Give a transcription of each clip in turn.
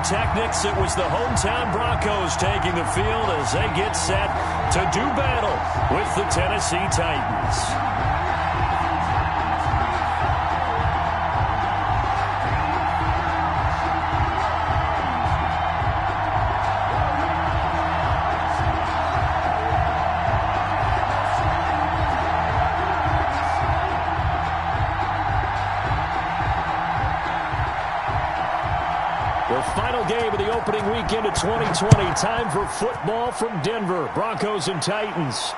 pyrotechnics, it was the hometown Broncos taking the field as they get set to do battle with the Tennessee Titans. The final game of the opening weekend of 2020. Time for football from Denver. Broncos and Titans.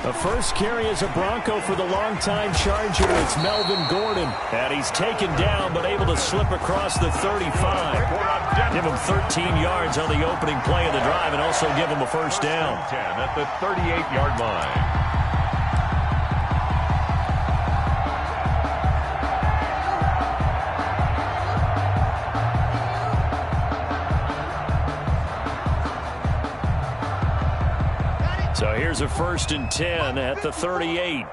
The first carry is a Bronco for the longtime Charger. It's Melvin Gordon. And he's taken down but able to slip across the 35. Give him 13 yards on the opening play of the drive and also give him a first down. 10 at the 38-yard line. So here's a 1st and 10 at the 38.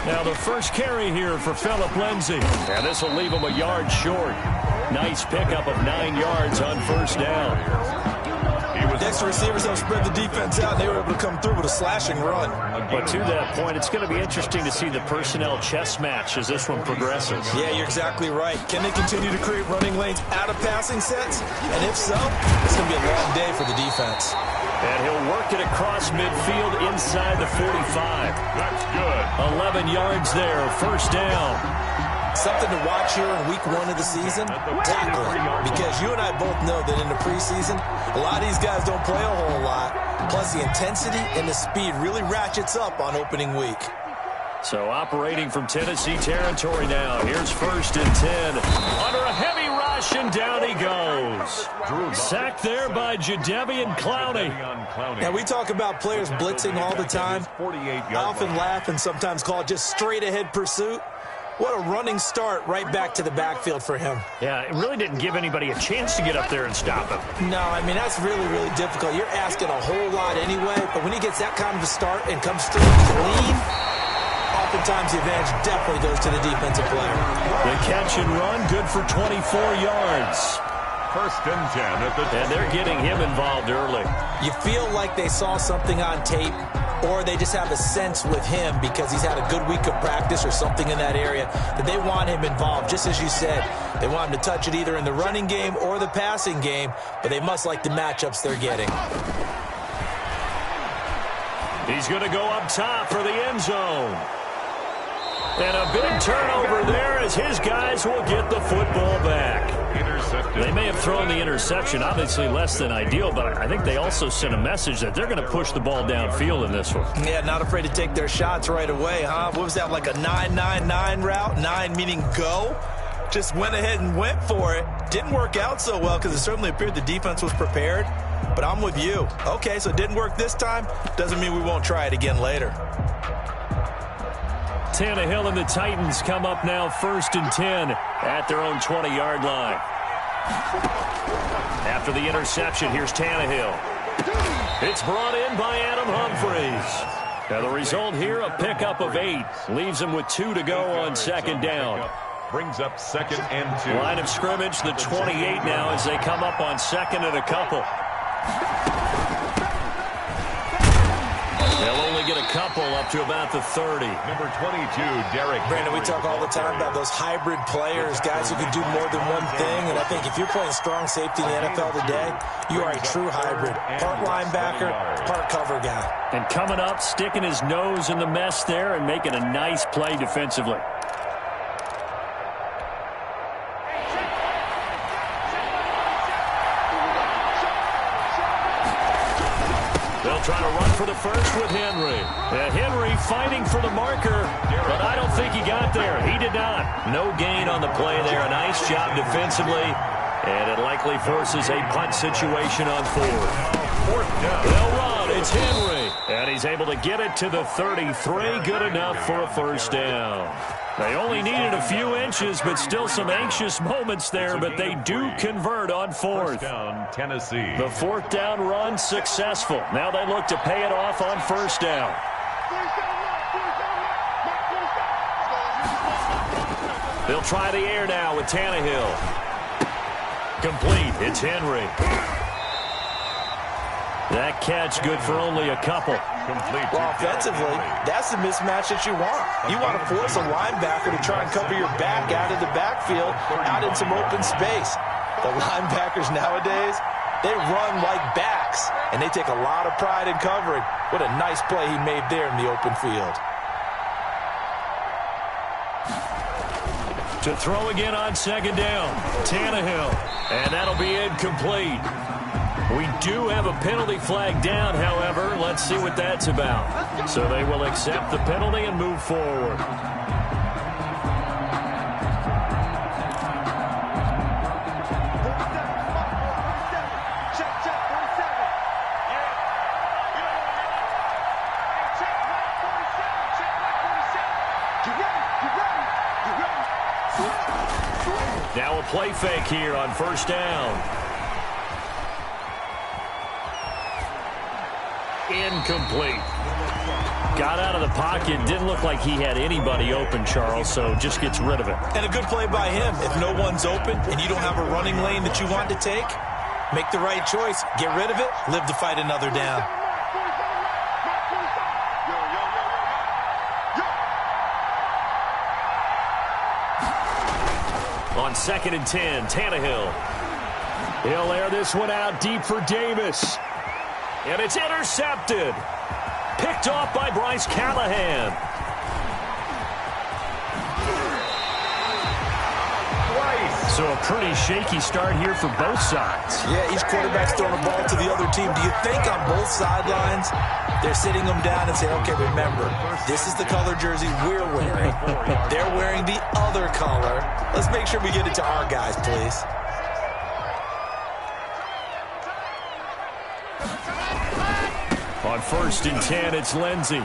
Now the first carry here for Phillip Lindsay. And this will leave him a yard short. Nice pickup of 9 yards on first down. Extra receivers helped spread the defense out, and they were able to come through with a slashing run. But to that point, it's going to be interesting to see the personnel chess match as this one progresses. Yeah, you're exactly right. Can they continue to create running lanes out of passing sets? And if so, it's going to be a long day for the defense. And he'll work it across midfield inside the 45. That's good. 11 yards there, first down. Something to watch here in week 1 of the season, tackling. Because you and I both know that in the preseason, a lot of these guys don't play a whole lot. Plus, the intensity and the speed really ratchets up on opening week. So operating from Tennessee territory now. Here's 1st and 10. Under a heavy rush, and down he goes. Sacked there by Jadeveon Clowney. Now, we talk about players blitzing all the time. I often laugh and sometimes call it just straight-ahead pursuit. What a running start right back to the backfield for him. Yeah, it really didn't give anybody a chance to get up there and stop him. No, I mean, that's really, really difficult. You're asking a whole lot anyway, but when he gets that kind of a start and comes through clean, oftentimes the advantage definitely goes to the defensive player. The catch and run, good for 24 yards. 1st and 10 at the 10. And they're getting him involved early. You feel like they saw something on tape, or they just have a sense with him because he's had a good week of practice or something in that area that they want him involved. Just as you said, they want him to touch it either in the running game or the passing game, but they must like the matchups they're getting. He's going to go up top for the end zone. And a big turnover there as his guys will get the football back. They may have thrown the interception, obviously less than ideal, but I think they also sent a message that they're going to push the ball downfield in this one. Yeah, not afraid to take their shots right away, huh? What was that, like a 9-9-9 route? 9 meaning go? Just went ahead and went for it. Didn't work out so well because it certainly appeared the defense was prepared, but I'm with you. Okay, so it didn't work this time. Doesn't mean we won't try it again later. Tannehill and the Titans come up now 1st and 10 at their own 20-yard line. After the interception, here's Tannehill. It's brought in by Adam Humphries. Now the result here, a pickup of 8. Leaves him with 2 to go on 2nd down. Brings up 2nd and 2. Line of scrimmage, the 28 now as they come up on 2nd and a couple. They'll only get a couple up to about the 30. Number 22, Derek. Brandon, we talk all the time about those hybrid players, guys who can do more than one thing. And I think if you're playing strong safety in the NFL today, you are a true hybrid. Part linebacker, part cover guy. And coming up, sticking his nose in the mess there and making a nice play defensively. try to run for the first with Henry. And Henry fighting for the marker, but I don't think he got there. He did not. No gain on the play there. A nice job defensively, and it likely forces a punt situation on fourth. They'll run. It's Henry, and he's able to get it to the 33. Good enough for a first down. They only needed a few inches, but still some anxious moments there, but they do convert on fourth. First down, Tennessee. The fourth down run successful. Now they look to pay it off on first down. They'll try the air now with Tannehill. Complete. It's Henry. That catch good for only a couple. Complete. Well, offensively, that's the mismatch that you want. You want to force a linebacker to try and cover your back out of the backfield, out in some open space. The linebackers nowadays, they run like backs, and they take a lot of pride in covering. What a nice play he made there in the open field. To throw again on second down, Tannehill, and that'll be incomplete. We do have a penalty flag down, however. Let's see what that's about. So they will accept the penalty and move forward. Now a play fake here on first down. Incomplete. Got out of the pocket. Didn't look like he had anybody open, Charles, so just gets rid of it. And a good play by him. If no one's open and you don't have a running lane that you want to take, make the right choice. Get rid of it. Live to fight another down. On 2nd and 10, Tannehill. He'll air this one out deep for Davis. And it's intercepted. Picked off by Bryce Callahan. So a pretty shaky start here for both sides. Yeah, each quarterback's throwing a ball to the other team. Do you think on both sidelines they're sitting them down and saying, okay, remember, this is the color jersey we're wearing. They're wearing the other color. Let's make sure we get it to our guys, please. On 1st and 10, it's Lindsey.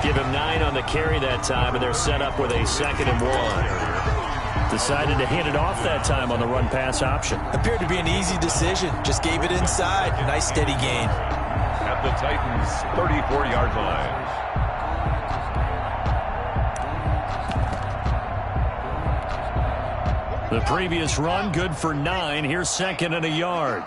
Give him 9 on the carry that time, and they're set up with a 2nd and 1. Decided to hand it off that time on the run-pass option. Appeared to be an easy decision. Just gave it inside. Nice, steady gain. At the Titans' 34-yard line. The previous run, good for 9. Here's 2nd and a yard.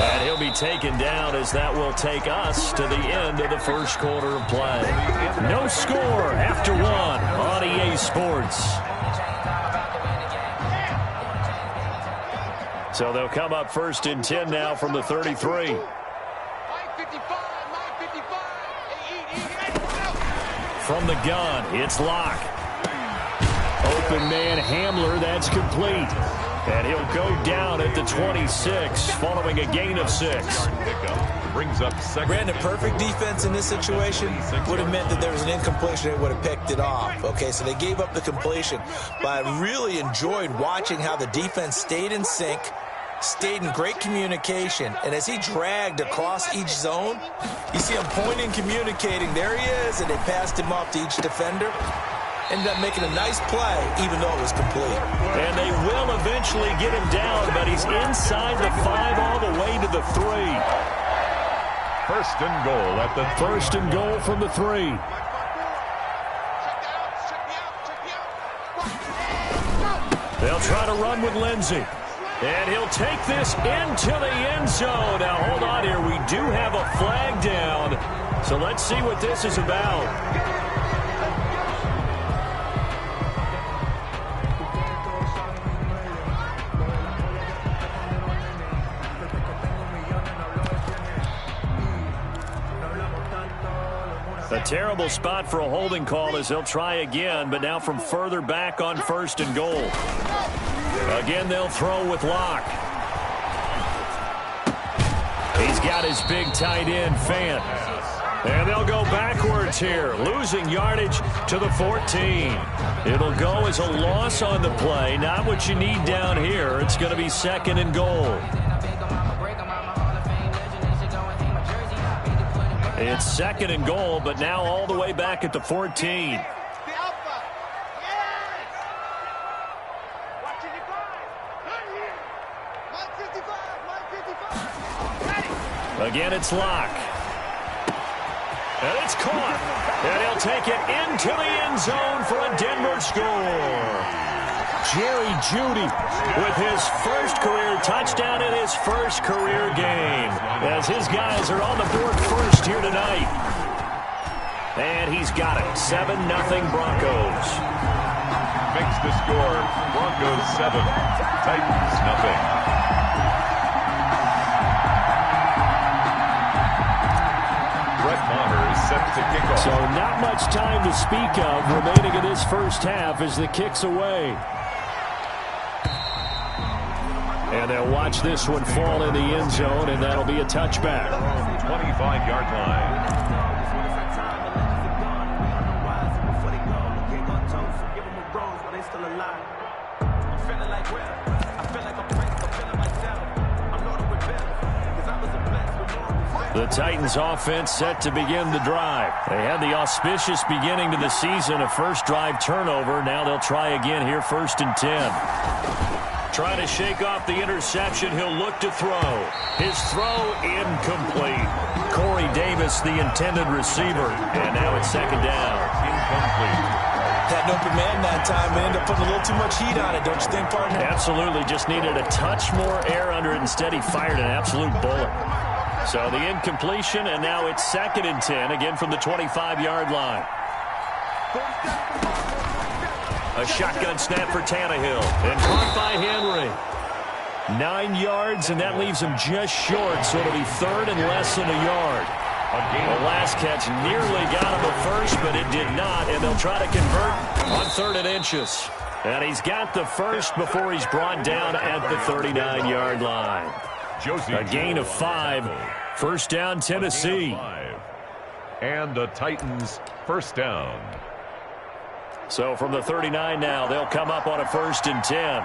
And he'll be taken down as that will take us to the end of the first quarter of play. No score after 1 on EA Sports. So they'll come up 1st and 10 now from the 33. From the gun, it's Locke. Open man Hamler, that's complete. And he'll go down at the 26 following a gain of 6. Brings up 2nd. Brandon, perfect defense in this situation would have meant that there was an incompletion. They would have picked it off. Okay, so they gave up the completion. But I really enjoyed watching how the defense stayed in sync, stayed in great communication. And as he dragged across each zone, you see him pointing, communicating. There he is, and they passed him off to each defender. Ended up making a nice play, even though it was complete. And they will eventually get him down, but he's inside the 5 all the way to the 3. 1st and goal at the 1st and goal from the 3. They'll try to run with Lindsey. And he'll take this into the end zone. Now, hold on here. We do have a flag down. So let's see what this is about. A terrible spot for a holding call as they'll try again, but now from further back on 1st and goal. Again, they'll throw with Locke. He's got his big tight end, Fant. And they'll go backwards here, losing yardage to the 14. It'll go as a loss on the play, not what you need down here. It's going to be 2nd and goal. It's 2nd and goal, but now all the way back at the 14. Again, it's Locke. And it's caught. And he'll take it into the end zone for a Denver score. Jerry Jeudy with his first career touchdown in his first career game, as his guys are on the board first here tonight. And he's got it. 7-0 Broncos. Makes the score. Broncos 7, Titans nothing. So not much time to speak of remaining in this first half as the kick's away. And they'll watch this one fall in the end zone, and that'll be a touchback. 25-yard line. The Titans offense set to begin the drive. They had the auspicious beginning to the season, a first drive turnover. Now they'll try again here, 1st and 10. Trying to shake off the interception, he'll look to throw. His throw incomplete. Corey Davis, the intended receiver. And now it's 2nd down. Incomplete. Had an open man that time and ended up putting a little too much heat on it, don't you think, partner? Absolutely. Just needed a touch more air under it. Instead, he fired an absolute bullet. So the incompletion, and now it's 2nd and 10, again from the 25-yard line. A shotgun snap for Tannehill, and caught by Henry. 9 yards, and that leaves him just short, so it'll be 3rd and less than a yard. The last catch nearly got him a first, but it did not, and they'll try to convert on 3rd and inches. And he's got the first before he's brought down at the 39-yard line. A gain of 5. 1st down, Tennessee. And the Titans 1st down. So from the 39 now, they'll come up on a 1st and 10.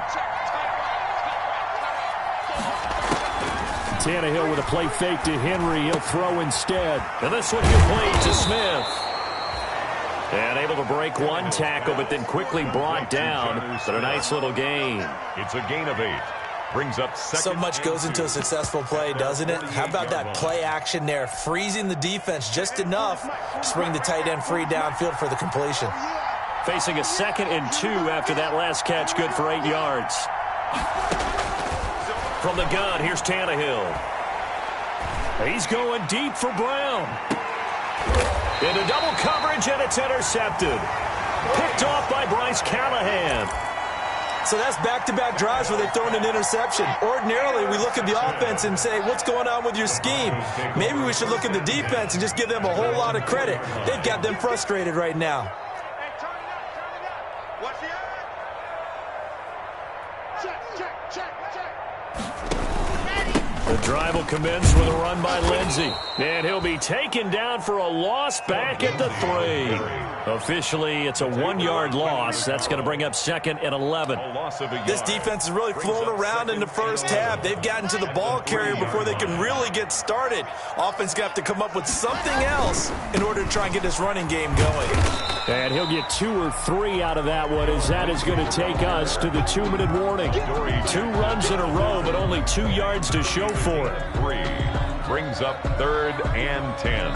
Tannehill with a play fake to Henry. He'll throw instead. And this one complete to Smith. And able to break one tackle, but then quickly brought down. But a nice little gain. It's a gain of 8. Brings up 2nd. So much goes into a successful play, doesn't it? How about that play action there? Freezing the defense just enough to bring the tight end free downfield for the completion. Facing a 2nd and 2 after that last catch, good for 8 yards. From the gun, here's Tannehill. He's going deep for Brown. Into double coverage, and it's intercepted. Picked off by Bryce Callahan. So that's back-to-back drives where they've thrown an interception. Ordinarily, we look at the offense and say, what's going on with your scheme? Maybe we should look at the defense and just give them a whole lot of credit. They've got them frustrated right now. The drive will commence with a run by Lindsey. And he'll be taken down for a loss back at the 3. Officially, it's a 1-yard loss. That's going to bring up 2nd and 11. This defense has really flown around in the first half. They've gotten to the ball carrier before they can really get started. Offense got to come up with something else in order to try and get this running game going. And he'll get 2 or 3 out of that one, as that is going to take us to the 2-minute warning. 2 runs in a row, but only 2 yards to show for it. 3 brings up 3rd and 10.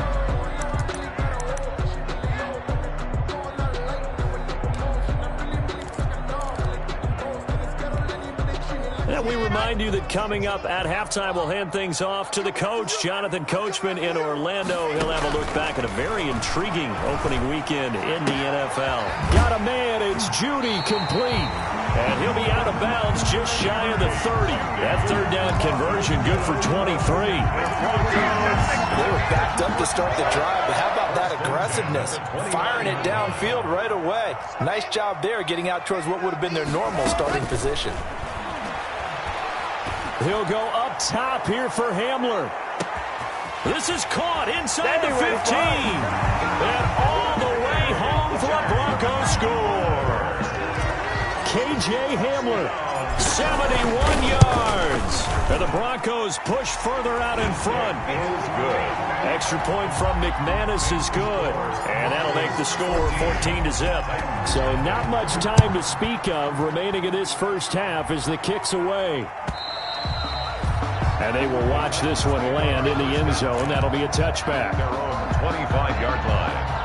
And we remind you that coming up at halftime, we'll hand things off to the coach, Jonathan Coachman in Orlando. He'll have a look back at a very intriguing opening weekend in the NFL. Got a man, it's Jeudy complete. And he'll be out of bounds just shy of the 30. That third down conversion good for 23. They were backed up to start the drive, but how about that aggressiveness? Firing it downfield right away. Nice job there getting out towards what would have been their normal starting position. He'll go up top here for Hamler. This is caught inside the 15. And all the way home for a Broncos score. K.J. Hamler, 71 yards. And the Broncos push further out in front. Is good. Extra point from McManus is good. And that'll make the score 14-0. So not much time to speak of remaining in this first half as the kick's away. And they will watch this one land in the end zone. That'll be a touchback. Their own 25-yard line.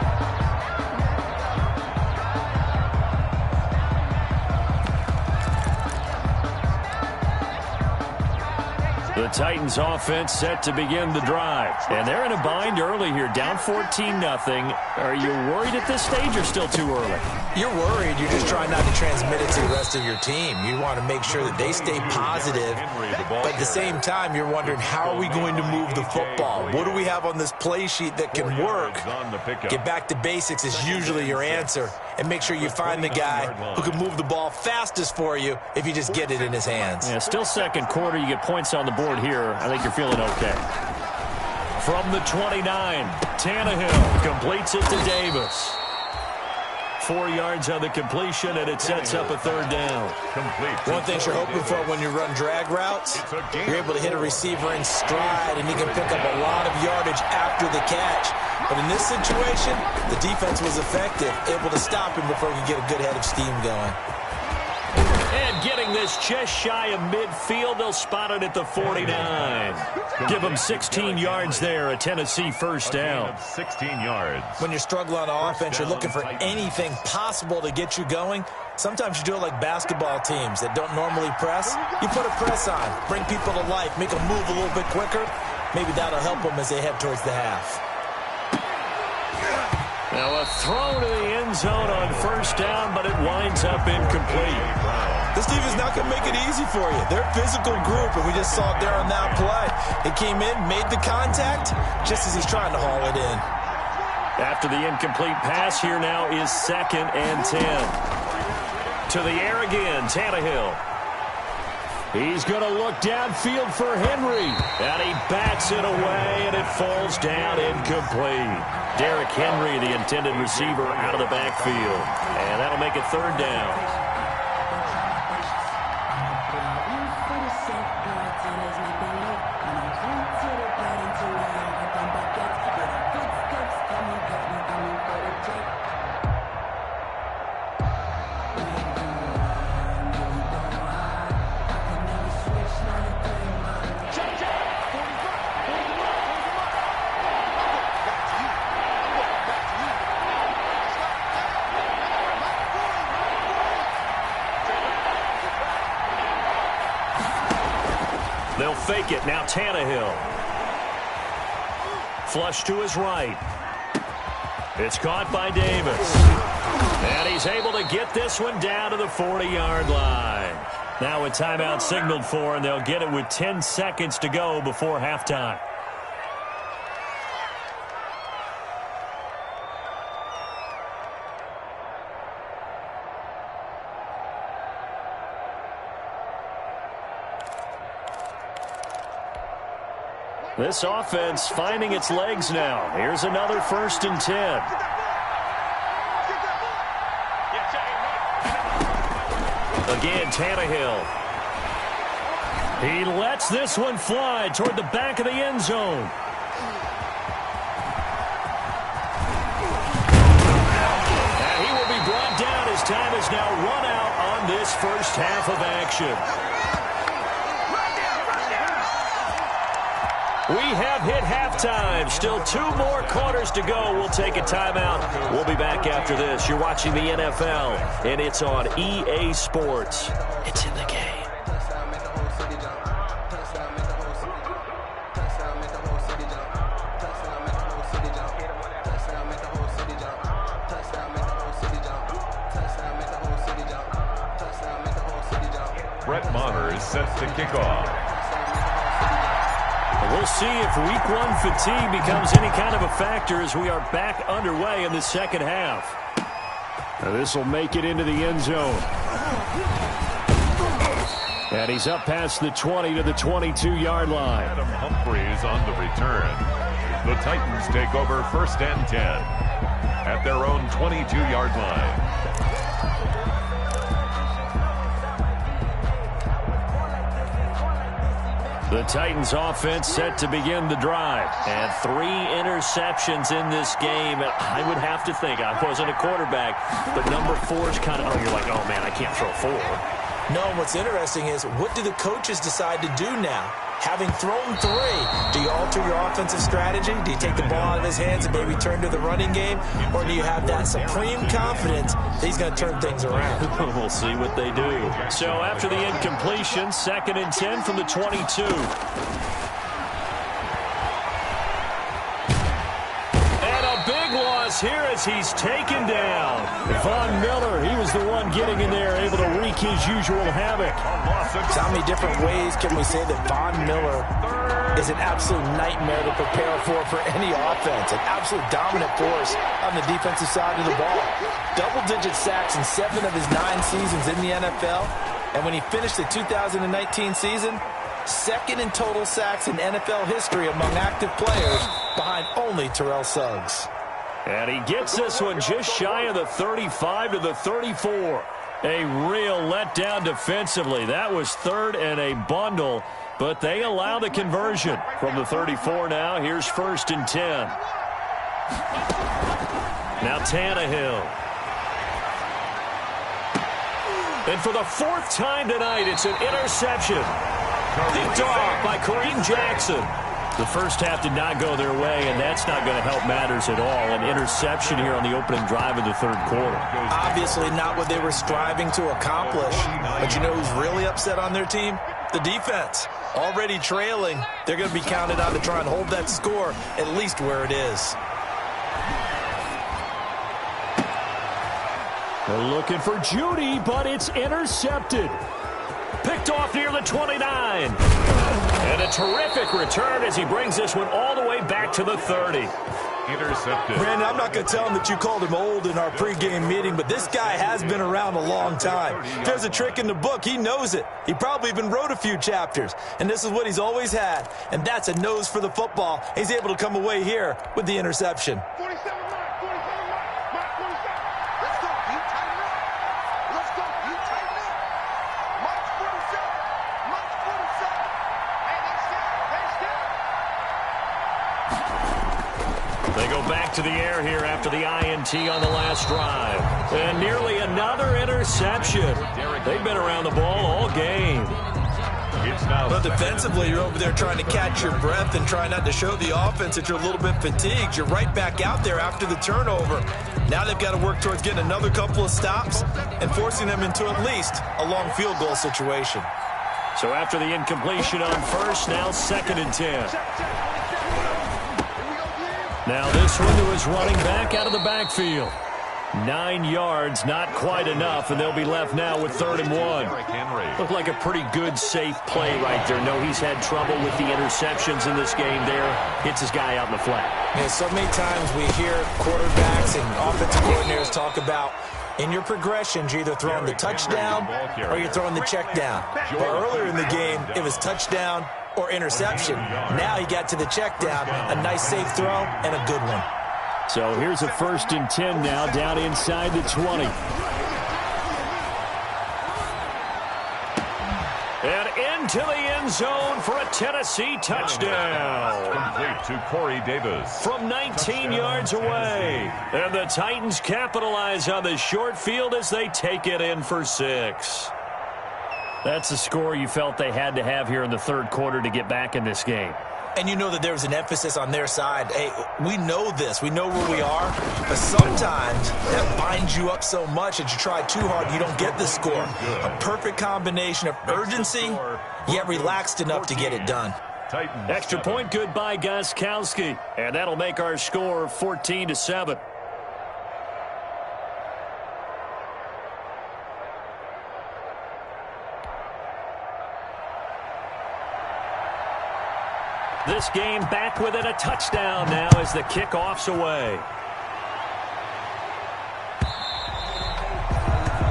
The Titans offense set to begin the drive. And they're in a bind early here, down 14-0. Are you worried at this stage or still too early? You're worried. You're just trying not to transmit it to the rest of your team. You want to make sure that they stay positive. But at the same time, you're wondering, how are we going to move the football? What do we have on this play sheet that can work? Get back to basics is usually your answer. And make sure you find the guy who can move the ball fastest for you if you just get it in his hands. Yeah, still second quarter. You get points on the board here. I think you're feeling okay. From the 29, Tannehill completes it to Davis. 4 yards on the completion, and it sets up a third down. One thing you're hoping for when you run drag routes, you're able to hit a receiver in stride, and he can pick up a lot of yardage after the catch. But in this situation, the defense was effective, able to stop him before he could get a good head of steam going. And getting this just shy of midfield, they'll spot it at the 49. Give them 16 yards there, a Tennessee first down. 16 yards. When you're struggling on offense, you're looking for anything possible to get you going. Sometimes you do it like basketball teams that don't normally press. You put a press on, bring people to life, make them move a little bit quicker. Maybe that'll help them as they head towards the half. Now a throw to the end zone on first down, but it winds up incomplete. This defense is not going to make it easy for you. They're a physical group, and we just saw it there on that play. It came in, made the contact, just as he's trying to haul it in. After the incomplete pass, here now is 2nd and 10. To the air again, Tannehill. He's going to look downfield for Henry. And he bats it away, and it falls down incomplete. Derrick Henry, the intended receiver, out of the backfield. And that'll make it third down. They'll fake it. Now Tannehill. Flush to his right. It's caught by Davis. And he's able to get this one down to the 40-yard line. Now a timeout signaled for, and they'll get it with 10 seconds to go before halftime. This offense finding its legs now. Here's another 1st and 10. Again, Tannehill. He lets this one fly toward the back of the end zone. And he will be brought down as time is now run out on this first half of action. We have hit halftime. Still 2 more quarters to go. We'll take a timeout. We'll be back after this. You're watching the NFL, and it's on EA Sports. It's in the game. Brett Maher is set to kick off. We'll see if week one fatigue becomes any kind of a factor as we are back underway in the second half. This will make it into the end zone. And he's up past the 20 to the 22-yard line. Adam Humphries on the return. The Titans take over 1st and 10 at their own 22-yard line. The Titans offense set to begin the drive. And 3 interceptions in this game. And I would have to think, I wasn't a quarterback, but number 4 is kind of, you're like, oh man, I can't throw 4. No, what's interesting is, what do the coaches decide to do now? Having thrown 3, do you alter your offensive strategy? Do you take the ball out of his hands and maybe turn to the running game? Or do you have that supreme confidence that he's going to turn things around? We'll see what they do. So after the incompletion, 2nd and 10 from the 22. Here as he's taken down. Von Miller, he was the one getting in there, able to wreak his usual havoc. So how many different ways can we say that Von Miller is an absolute nightmare to prepare for any offense? An absolute dominant force on the defensive side of the ball. Double-digit sacks in 7 of his 9 seasons in the NFL. And when he finished the 2019 season, 2nd in total sacks in NFL history among active players, behind only Terrell Suggs. And he gets this one just shy of the 35 to the 34. A real letdown defensively. That was 3rd and a bundle, but they allow the conversion. From the 34 now, here's 1st and 10. Now Tannehill. And for the 4th time tonight, it's an interception. Picked off by Kareem Jackson. The first half did not go their way, and that's not going to help matters at all. An interception here on the opening drive of the 3rd quarter. Obviously not what they were striving to accomplish. But you know who's really upset on their team? The defense. Already trailing. They're going to be counted on to try and hold that score at least where it is. They're looking for Judy, but it's intercepted. Picked off near the 29. And a terrific return as he brings this one all the way back to the 30. Intercepted. Brandon, I'm not going to tell him that you called him old in our pregame meeting, but this guy has been around a long time. If there's a trick in the book, he knows it. He probably even wrote a few chapters. And this is what he's always had. And that's a nose for the football. He's able to come away here with the interception. 47 mark, 47 mark, 47. Let's go, you tighten up. Let's go, you tighten up. March 47, March 47. Hey, that's down. They go back to the air here after the INT on the last drive. And nearly another interception. They've been around the ball all game. But defensively, you're over there trying to catch your breath and try not to show the offense that you're a little bit fatigued. You're right back out there after the turnover. Now they've got to work towards getting another couple of stops and forcing them into at least a long field goal situation. So after the incompletion on 1st, now 2nd and 10. Now this one to his running back out of the backfield. 9 yards, not quite enough, and they'll be left now with 3rd and 1. Looked like a pretty good, safe play right there. No, he's had trouble with the interceptions in this game there. Hits his guy out in the flat. Yeah, so many times we hear quarterbacks and offensive coordinators talk about in your progressions, you're either throwing the touchdown or you're throwing the check down. But earlier in the game, it was touchdown or interception. Now he got to the check down, a nice safe throw and a good one. So here's a 1st and 10 now down inside the 20. And into the end zone for a Tennessee touchdown. Complete to Corey Davis. From 19 yards away. And the Titans capitalize on the short field as they take it in for 6. That's the score you felt they had to have here in the 3rd quarter to get back in this game. And you know that there was an emphasis on their side. Hey, we know this. We know where we are. But sometimes that binds you up so much that you try too hard, you don't get the score. A perfect combination of urgency, yet relaxed enough to get it done. Extra point good by Gostkowski. And that'll make our score 14-7. This game back within a touchdown now as the kickoff's away.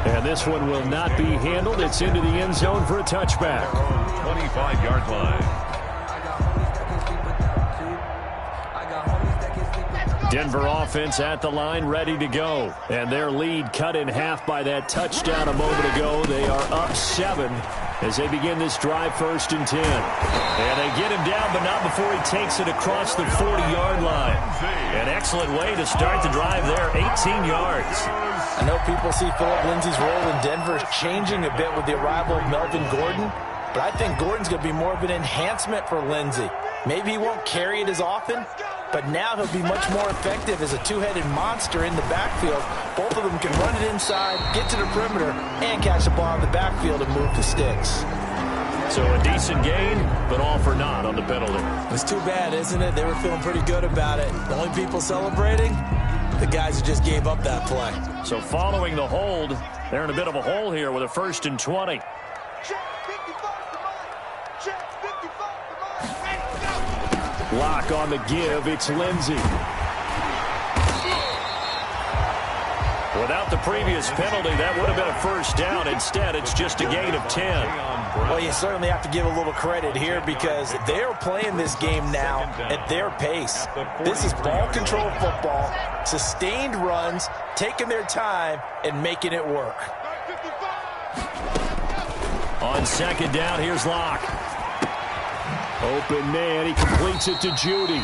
And this one will not be handled. It's into the end zone for a touchback. 25-yard line. Denver offense at the line, ready to go. And their lead cut in half by that touchdown a moment ago. They are up 7 as they begin this drive, 1st and 10. And they get him down, but not before he takes it across the 40-yard line. An excellent way to start the drive there, 18 yards. I know people see Phillip Lindsay's role in Denver changing a bit with the arrival of Melvin Gordon, but I think Gordon's going to be more of an enhancement for Lindsay. Maybe he won't carry it as often, but now he'll be much more effective as a two-headed monster in the backfield. Both of them can run it inside, get to the perimeter, and catch the ball in the backfield and move the sticks. So a decent gain, but all for naught on the penalty. It's too bad, isn't it? They were feeling pretty good about it. The only people celebrating, the guys who just gave up that play. So following the hold, they're in a bit of a hole here with a 1st and 20. Lock on the give, it's Lindsay. Without the previous penalty, that would have been a 1st down. Instead, it's just a gain of 10. Well, you certainly have to give a little credit here because they're playing this game now at their pace. This is ball control football, sustained runs, taking their time, and making it work. On 2nd down, here's Locke. Open man, he completes it to Judy.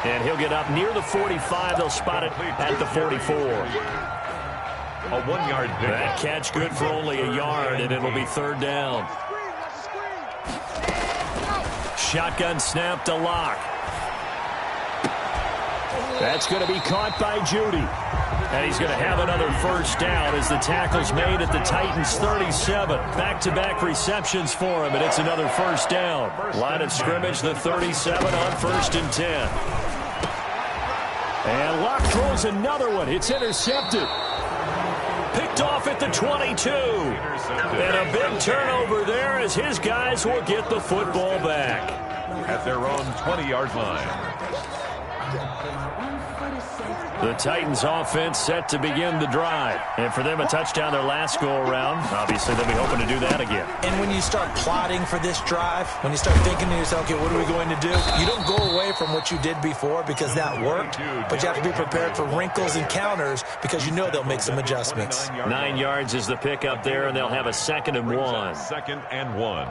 And he'll get up near the 45. They'll spot it at the 44. A 1-yard pickup. That catch good for only a yard, and it'll be 3rd down. Shotgun snap to Locke. That's going to be caught by Judy. And he's going to have another 1st down as the tackle's made at the Titans' 37. Back-to-back receptions for him, and it's another 1st down. Line of scrimmage, the 37 on 1st and 10. And Locke throws another one. It's intercepted. Picked off at the 22. And a big turnover there as his guys will get the football back. At their own 20-yard line. The Titans offense set to begin the drive. And for them, a touchdown their last go-around. Obviously, they'll be hoping to do that again. And when you start plotting for this drive, when you start thinking to yourself, okay, what are we going to do? You don't go away from what you did before because that worked, but you have to be prepared for wrinkles and counters because you know they'll make some adjustments. 9 yards is the pickup there, and they'll have a 2nd and 1. 2nd and 1.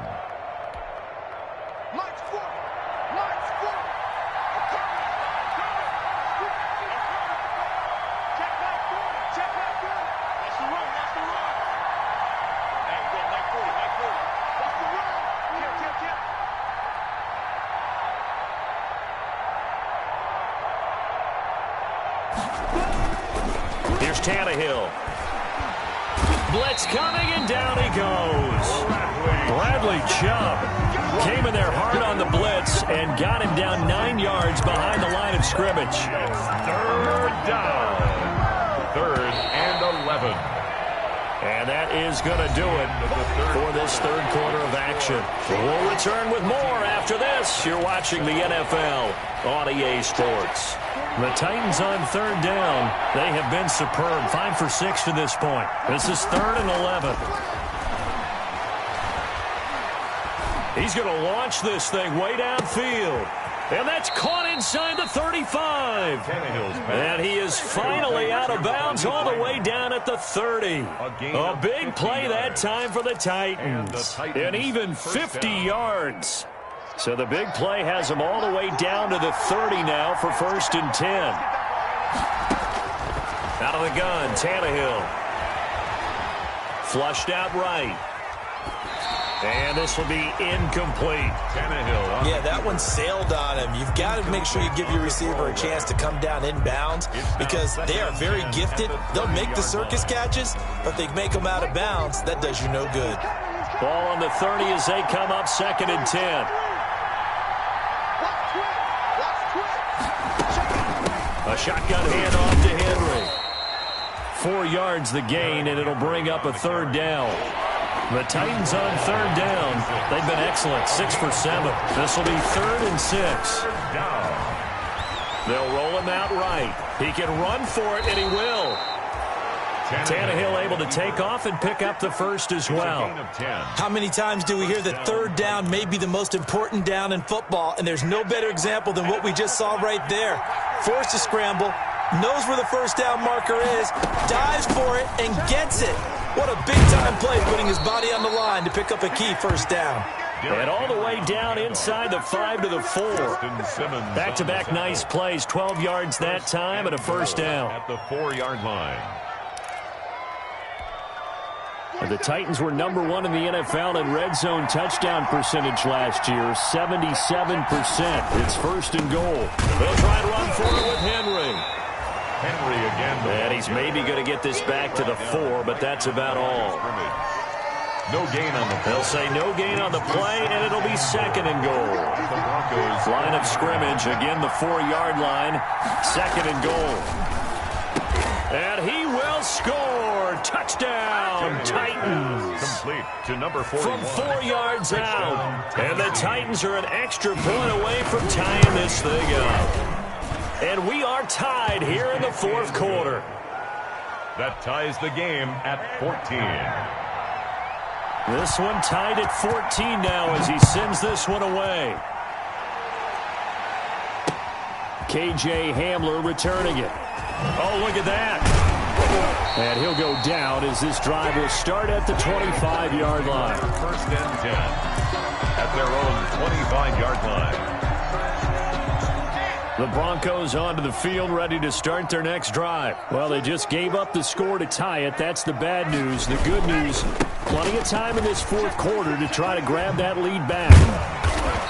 Here's Tannehill. Blitz coming, and down he goes. Bradley Chubb came in there hard on the blitz and got him down 9 yards behind the line of scrimmage. 3rd down. 3rd and 11. And that is going to do it for this 3rd quarter of action. We'll return with more after this. You're watching the NFL on EA Sports. The Titans on 3rd down. They have been superb. 5 for 6 to this point. This is 3rd and 11. He's going to launch this thing way downfield. And that's caught inside the 35. And he is finally out of bounds all the way down at the 30. A big play that time for the Titans. And even 50 yards. So the big play has him all the way down to the 30 now for 1st and 10. Out of the gun, Tannehill. Flushed out right. And this will be incomplete. Tannehill. Yeah, that one sailed on him. You've got to make sure you give your receiver a chance to come down inbounds because they are very gifted. They'll make the circus catches, but they make them out of bounds. That does you no good. Ball on the 30 as they come up 2nd and 10. A shotgun handoff to Henry. 4 yards the gain, and it'll bring up a 3rd down. The Titans on third down. They've been excellent, 6 for 7. This will be 3rd and 6. They'll roll him out right. He can run for it, and he will. Tannehill able to take off and pick up the first as well. How many times do we hear that third down may be the most important down in football, and there's no better example than what we just saw right there. Forced to scramble, knows where the first down marker is, dives for it, and gets it. What a big-time play, putting his body on the line to pick up a key first down. And all the way down inside the 5 to the 4. Back-to-back nice plays, 12 yards that time and a first down. At the 4-yard line. And the Titans were number 1 in the NFL in red zone touchdown percentage last year, 77%. It's 1st and goal. They'll try to run for it with Henry. Henry again. And he's maybe going to get this back to the 4, but that's about all. No gain on the play. They'll say no gain on the play, and it'll be 2nd and goal. The Broncos line of scrimmage, again the 4-yard line, 2nd and goal. And he will score. Touchdown, Titans. Complete to number 41. From 4 yards out. And the Titans are an extra point away from tying this thing up. And we are tied here in the 4th quarter. That ties the game at 14. This one tied at 14 now as he sends this one away. KJ Hamler returning it. Oh, look at that. And he'll go down as this drive will start at the 25-yard line. 1st and 10 at their own 25-yard line. The Broncos onto the field, ready to start their next drive. Well, they just gave up the score to tie it. That's the bad news. The good news, plenty of time in this 4th quarter to try to grab that lead back.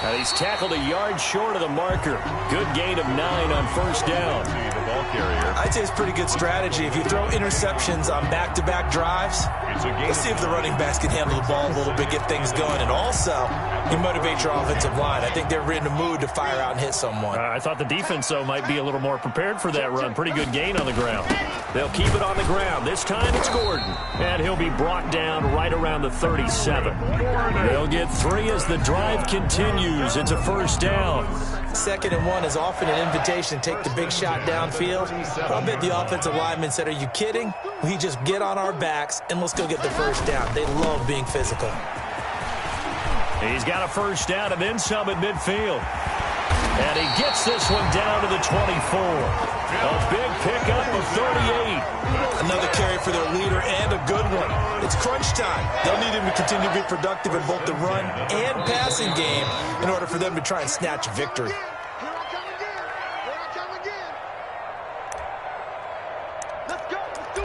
And he's tackled a yard short of the marker. Good gain of 9 on 1st down. The ball carrier. I'd say it's pretty good strategy. If you throw interceptions on back-to-back drives, let's see if the running backs can handle the ball a little bit, get things going, and also you motivate your offensive line. I think they're in the mood to fire out and hit someone. I thought the defense, though, might be a little more prepared for that run. Pretty good gain on the ground. They'll keep it on the ground. This time it's Gordon. And he'll be brought down right around the 37. They'll get 3 as the drive continues. It's a 1st down. 2nd and 1 is often an invitation to take the big shot downfield. I'll bet the offensive lineman said, are you kidding? We just get on our backs and let's go get the 1st down. They love being physical. He's got a 1st down and then some at midfield. And he gets this one down to the 24. A big pickup of 38. Another carry for their leader and a good one. It's crunch time. They'll need him to continue to be productive in both the run and passing game in order for them to try and snatch a victory. Here I come again. Here I come again. Let's go. Let's do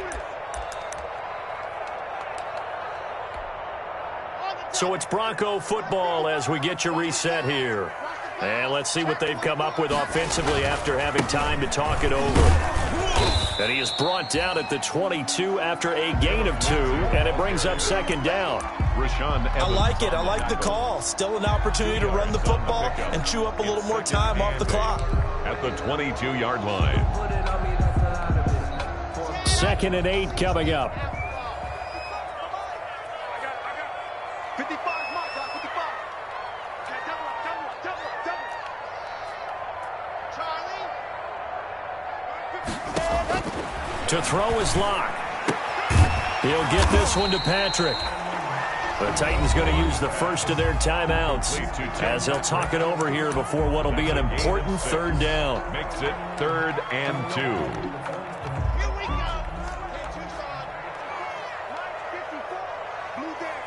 this. So it's Bronco football as we get you reset here. And let's see what they've come up with offensively after having time to talk it over. And he is brought down at the 22 after a gain of 2, and it brings up 2nd down. I like it. I like the call. Still an opportunity to run the football and chew up a little more time off the clock. At the 22-yard line. 2nd and 8 coming up. 55, my God, 55. Okay, double up. Charlie. To throw is Locke. He'll get this one to Patrick. The Titans going to use the first of their timeouts as they'll talk it over here before what will be an important 3rd down. Makes it 3rd and 2. Here we go. Blue there.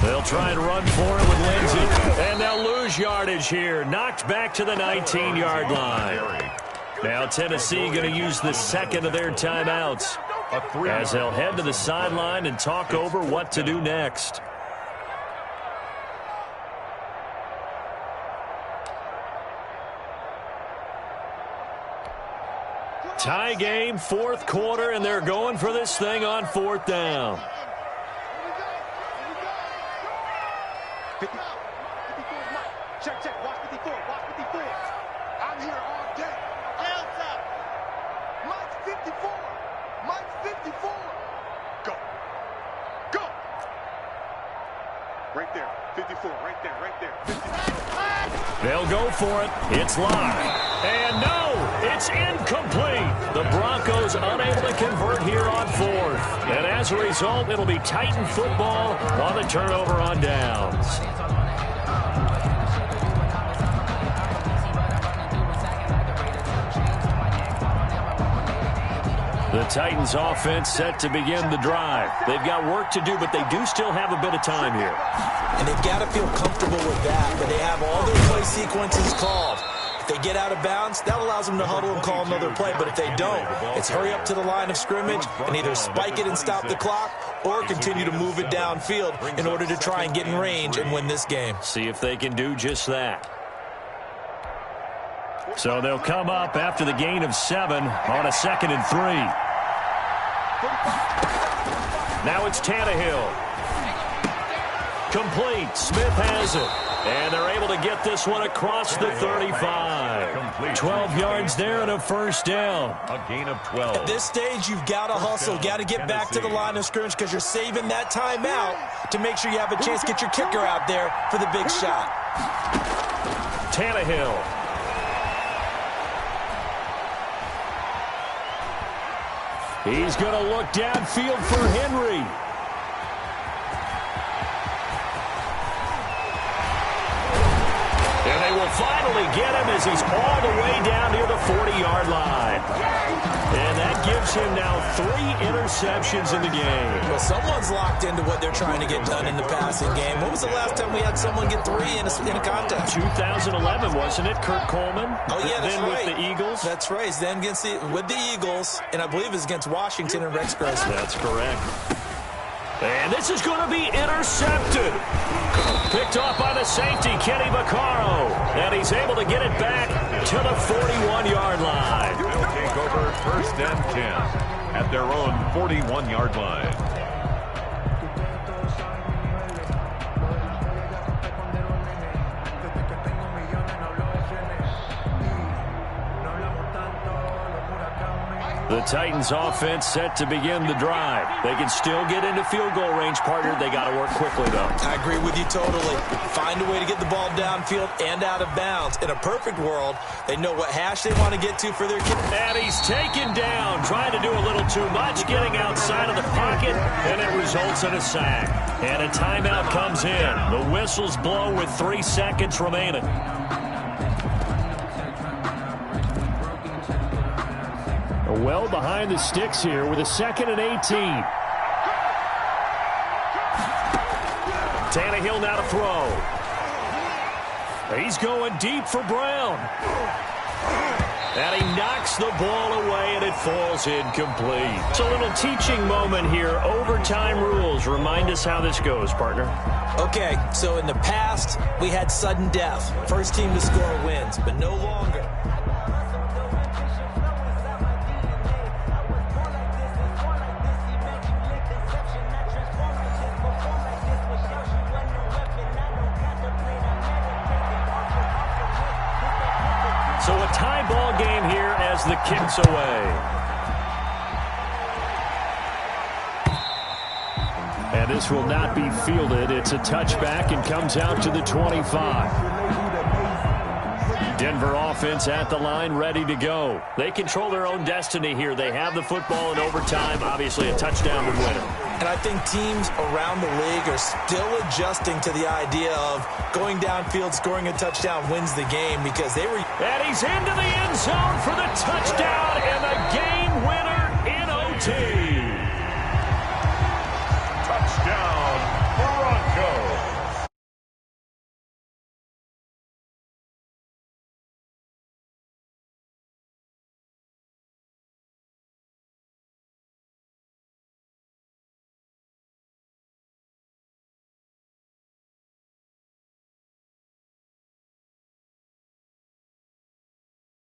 They'll try and run for it with Lindsey. And they'll lose yardage here. Knocked back to the 19-yard line. Now Tennessee going to use the 2nd of their timeouts as they'll head to the sideline and talk over what to do next. Tie game, 4th quarter, and they're going for this thing on 4th down. 54 is Mike. Check. Watch 54. I'm here all day. Hands up. Mike's 54. Go. Right there. 54. Right there. Right there. 54. They'll go for it. It's locked. And no, it's incomplete. The Broncos unable to convert here on fourth. And as a result, it'll be Titan football on the turnover on downs. The Titans offense set to begin the drive. They've got work to do, but they do still have a bit of time here. And they've got to feel comfortable with that, but they have all their play sequences called. If they get out of bounds, that allows them to huddle and call another play, but if they don't, it's hurry up to the line of scrimmage and either spike it and stop the clock or continue to move it downfield in order to try and get in range and win this game. See if they can do just that. So they'll come up after the gain of 7 on a 2nd and 3. Now it's Tannehill. Complete. Smith has it. And they're able to get this one across the 35. 12 yards there and a first down. A gain of 12. At this stage, you've got to hustle. Got to get back to the line of scrimmage because you're saving that timeout to make sure you have a chance to get your kicker out there for the big shot. Tannehill. He's going to look downfield for Henry. And they will finally get him as he's all the way down near the 40-yard line. And that gives him now 3 interceptions in the game. Well, someone's locked into what they're trying to get done in the passing game. When was the last time we had someone get 3 in a contest? 2011, wasn't it? Kurt Coleman? Oh, yeah, that's then right. With the Eagles? That's right. Then with the Eagles, and I believe it's against Washington and Rex Grossman. That's correct. And this is going to be intercepted. Picked off by the safety, Kenny Vaccaro. And he's able to get it back to the 41-yard line. They'll take over 1st and 10 at their own 41-yard line. The Titans offense set to begin the drive. They can still get into field goal range, partner. They got to work quickly, though. I agree with you totally. Find a way to get the ball downfield and out of bounds. In a perfect world, they know what hash they want to get to for their kick. And he's taken down, trying to do a little too much, getting outside of the pocket, and it results in a sack. And a timeout comes in. The whistles blow with 3 seconds remaining. Well behind the sticks here with a 2nd and 18. Tannehill now to throw. He's going deep for Brown. And he knocks the ball away, and it falls incomplete. It's a little teaching moment here. Overtime rules. Remind us how this goes, partner. Okay, so in the past, we had sudden death. First team to score wins, but no longer. So a tie ball game here as the kick's away. And this will not be fielded. It's a touchback and comes out to the 25. Denver offense at the line, ready to go. They control their own destiny here. They have the football in overtime. Obviously, a touchdown would win it. And I think teams around the league are still adjusting to the idea of going downfield, scoring a touchdown wins the game because they were... And he's into the end zone for the touchdown and the game winner in OT. Touchdown, Broncos.